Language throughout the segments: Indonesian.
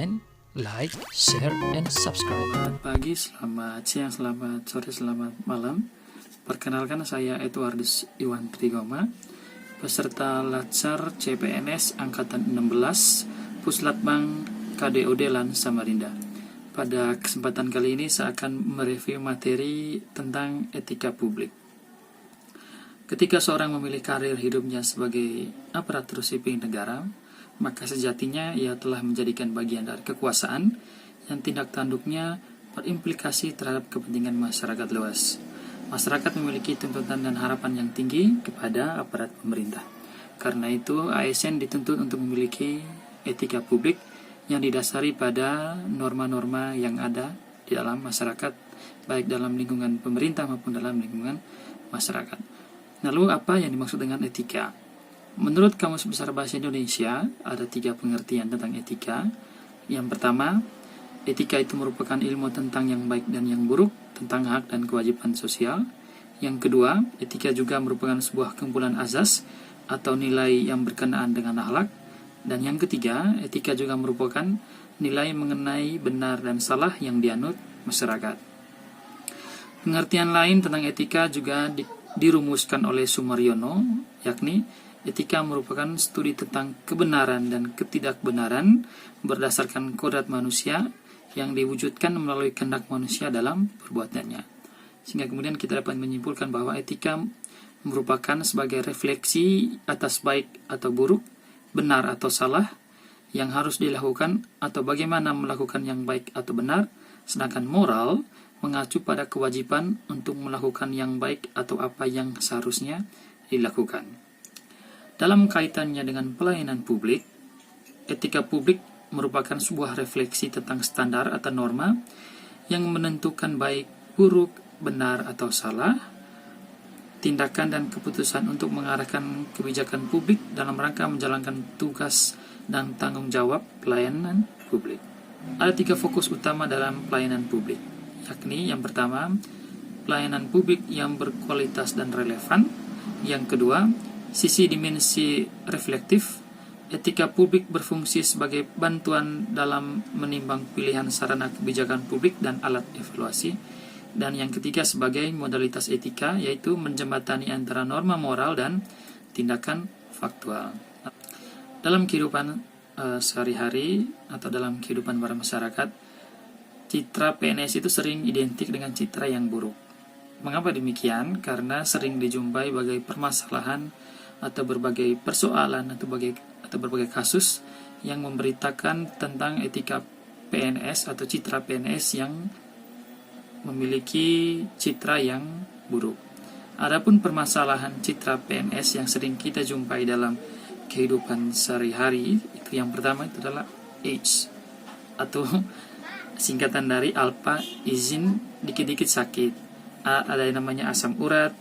comment, like, share, and subscribe. Selamat pagi, selamat siang, selamat sore, selamat malam. Perkenalkan, saya Edwardus Iwan Trigoma, peserta Latsar CPNS Angkatan 16 Puslatbang KDOD LAN Samarinda. Pada kesempatan kali ini saya akan mereview materi tentang etika publik. Ketika seorang memilih karir hidupnya sebagai aparatur sipil negara, maka sejatinya ia telah menjadikan bagian dari kekuasaan yang tindak tanduknya berimplikasi terhadap kepentingan masyarakat luas. Masyarakat memiliki tuntutan dan harapan yang tinggi kepada aparat pemerintah. Karena itu, ASN dituntut untuk memiliki etika publik yang didasari pada norma-norma yang ada di dalam masyarakat, baik dalam lingkungan pemerintah maupun dalam lingkungan masyarakat. Lalu apa yang dimaksud dengan etika? Menurut Kamus Besar Bahasa Indonesia, ada 3 pengertian tentang etika. Yang pertama, etika itu merupakan ilmu tentang yang baik dan yang buruk, tentang hak dan kewajiban sosial. Yang kedua, etika juga merupakan sebuah kumpulan azas atau nilai yang berkenaan dengan akhlak. Dan yang ketiga, etika juga merupakan nilai mengenai benar dan salah yang dianut masyarakat. Pengertian lain tentang etika juga dirumuskan oleh Sumaryono, yakni etika merupakan studi tentang kebenaran dan ketidakbenaran berdasarkan kodrat manusia yang diwujudkan melalui kehendak manusia dalam perbuatannya. Sehingga kemudian kita dapat menyimpulkan bahwa etika merupakan sebagai refleksi atas baik atau buruk, benar atau salah yang harus dilakukan atau bagaimana melakukan yang baik atau benar, sedangkan moral mengacu pada kewajiban untuk melakukan yang baik atau apa yang seharusnya dilakukan. Dalam kaitannya dengan pelayanan publik, etika publik merupakan sebuah refleksi tentang standar atau norma yang menentukan baik, buruk, benar atau salah, tindakan dan keputusan untuk mengarahkan kebijakan publik dalam rangka menjalankan tugas dan tanggung jawab pelayanan publik. Ada 3 fokus utama dalam pelayanan publik, yakni yang pertama, pelayanan publik yang berkualitas dan relevan. Yang kedua, sisi dimensi reflektif. Etika publik berfungsi sebagai bantuan dalam menimbang pilihan sarana kebijakan publik dan alat evaluasi. Dan yang ketiga, sebagai modalitas etika, yaitu menjembatani antara norma moral dan tindakan faktual. Dalam kehidupan sehari-hari atau dalam kehidupan bermasyarakat, citra PNS itu sering identik dengan citra yang buruk. Mengapa demikian? Karena sering dijumpai berbagai permasalahan atau berbagai persoalan atau berbagai kasus yang memberitakan tentang etika PNS atau citra PNS yang memiliki citra yang buruk. Adapun permasalahan citra PNS yang sering kita jumpai dalam kehidupan sehari-hari, itu yang pertama itu adalah AIDS atau singkatan dari alpha, izin dikit-dikit sakit. Ada yang namanya asam urat,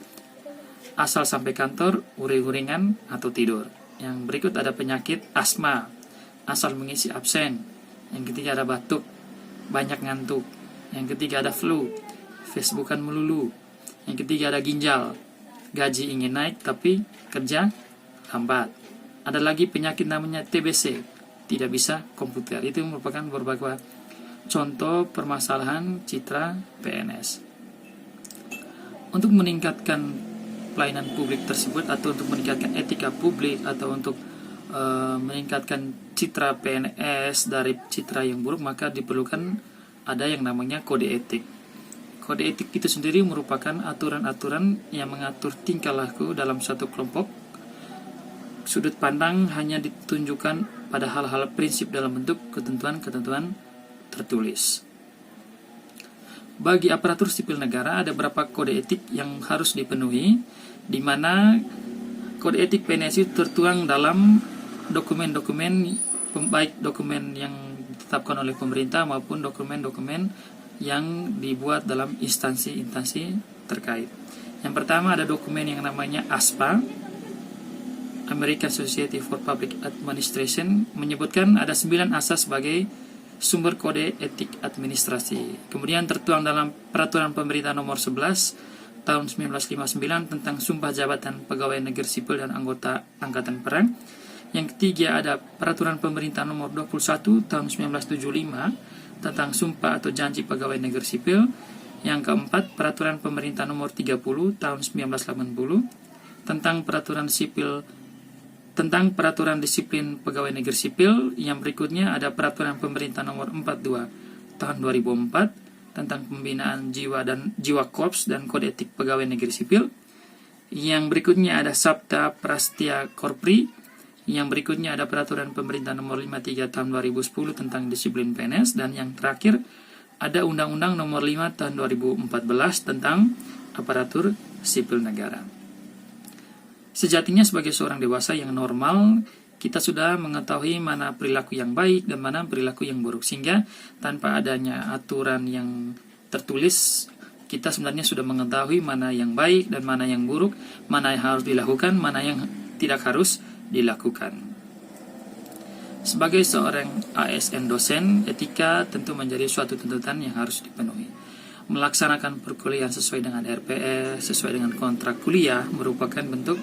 asal sampai kantor, uring-uringan atau tidur. Yang berikut ada penyakit asma, asal mengisi absen. Yang ketiga ada batuk, banyak ngantuk. Yang ketiga ada flu, Facebookan melulu. Yang ketiga ada ginjal, gaji ingin naik tapi kerja lambat. Ada lagi penyakit namanya TBC, tidak bisa komputer. Itu merupakan beberapa contoh permasalahan citra PNS. Untuk meningkatkan pelayanan publik tersebut atau untuk meningkatkan etika publik atau untuk meningkatkan citra PNS dari citra yang buruk, maka diperlukan ada yang namanya kode etik. Kode etik itu sendiri merupakan aturan-aturan yang mengatur tingkah laku dalam suatu kelompok. Sudut pandang hanya ditunjukkan pada hal-hal prinsip dalam bentuk ketentuan-ketentuan tertulis. Bagi aparatur sipil negara ada beberapa kode etik yang harus dipenuhi, di mana kode etik PNS itu tertuang dalam dokumen-dokumen, baik dokumen yang ditetapkan oleh pemerintah maupun dokumen-dokumen yang dibuat dalam instansi-instansi terkait. Yang pertama ada dokumen yang namanya ASPA, American Society for Public Administration, menyebutkan ada 9 asas sebagai sumber kode etik administrasi. Kemudian tertuang dalam Peraturan Pemerintah Nomor 11 Tahun 1959 tentang Sumpah Jabatan Pegawai Negeri Sipil dan Anggota Angkatan Perang. Yang ketiga ada Peraturan Pemerintah Nomor 21 Tahun 1975 tentang Sumpah atau Janji Pegawai Negeri Sipil. Yang keempat, Peraturan Pemerintah Nomor 30 Tahun 1980 tentang Peraturan Disiplin Pegawai Negeri Sipil. Yang berikutnya ada Peraturan Pemerintah Nomor 42 Tahun 2004 tentang Pembinaan Jiwa Korps dan Kode Etik Pegawai Negeri Sipil. Yang berikutnya ada Sabta Prastia Korpri. Yang berikutnya ada Peraturan Pemerintah Nomor 53 Tahun 2010 tentang Disiplin PNS. Dan yang terakhir ada Undang-Undang Nomor 5 Tahun 2014 tentang Aparatur Sipil Negara. Sejatinya sebagai seorang dewasa yang normal, kita sudah mengetahui mana perilaku yang baik dan mana perilaku yang buruk. Sehingga tanpa adanya aturan yang tertulis, kita sebenarnya sudah mengetahui mana yang baik dan mana yang buruk, mana yang harus dilakukan, mana yang tidak harus dilakukan. Sebagai seorang ASN dosen, etika tentu menjadi suatu tuntutan yang harus dipenuhi. Melaksanakan perkuliahan sesuai dengan RPS, sesuai dengan kontrak kuliah, merupakan bentuk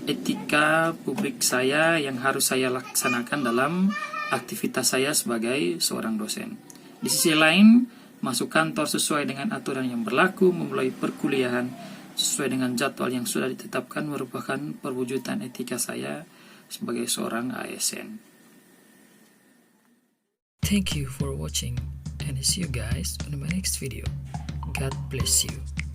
etika publik saya yang harus saya laksanakan dalam aktivitas saya sebagai seorang dosen. Di sisi lain, masuk kantor sesuai dengan aturan yang berlaku, memulai perkuliahan sesuai dengan jadwal yang sudah ditetapkan merupakan perwujudan etika saya sebagai seorang ASN. Thank you for watching and see you guys on my next video. God bless you.